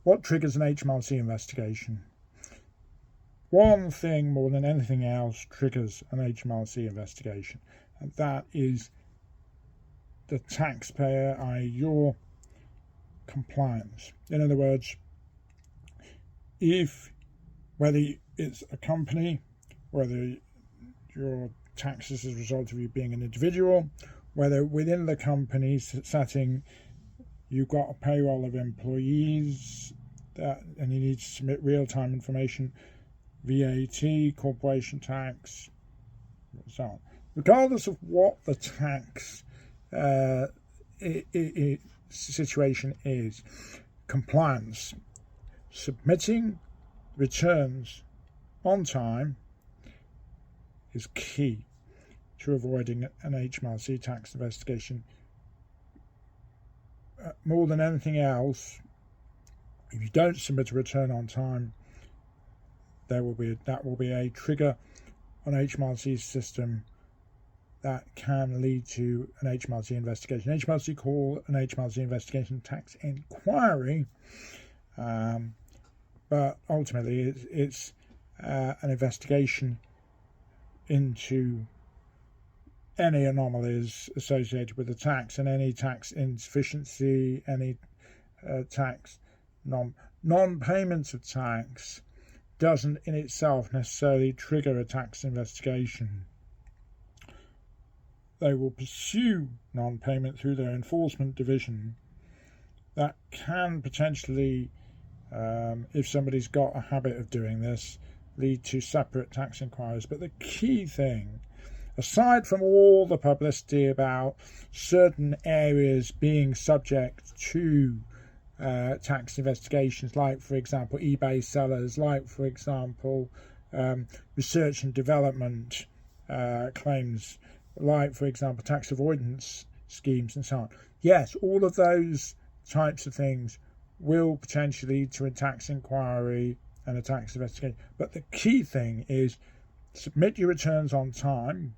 What triggers an HMRC investigation? One thing more than anything else triggers an HMRC investigation, and that is the taxpayer, i.e. your compliance. In other words, whether it's a company, whether your taxes as a result of you being an individual, whether within the company setting you've got a payroll of employees and you need to submit real-time information, VAT, corporation tax, so on. Regardless of what the tax situation is, compliance, submitting returns on time is key to avoiding an HMRC tax investigation. More than anything else, if you don't submit a return on time, that will be a trigger on HMRC's system that can lead to an HMRC investigation. HMRC call an HMRC investigation tax inquiry, but ultimately it's an investigation into any anomalies associated with the tax and any tax insufficiency, any tax non-payment of tax doesn't in itself necessarily trigger a tax investigation. They will pursue non-payment through their enforcement division. That can potentially, if somebody's got a habit of doing this, lead to separate tax inquiries. But the key thing, aside from all the publicity about certain areas being subject to tax investigations, like for example eBay sellers, like for example research and development claims, like for example tax avoidance schemes and so on. Yes, all of those types of things will potentially lead to a tax inquiry and a tax investigation. But the key thing is submit your returns on time.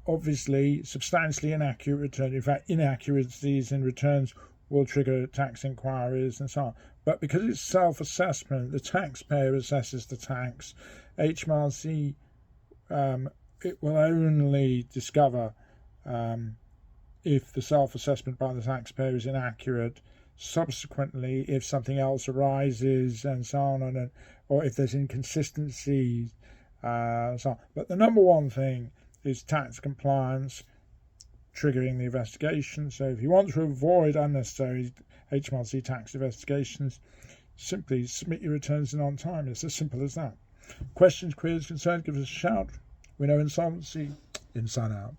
Obviously, substantially inaccurate returns, in fact inaccuracies in returns will trigger tax inquiries and so on. But because it's self-assessment, the taxpayer assesses the tax. HMRC, it will only discover if the self-assessment by the taxpayer is inaccurate. Subsequently, if something else arises and so on, or if there's inconsistencies, so on. But the number one thing is tax compliance triggering the investigation. So if you want to avoid unnecessary HMRC tax investigations, simply submit your returns in on time. It's as simple as that. Questions, queries, concerns, give us a shout. We know Insolvency, inside out.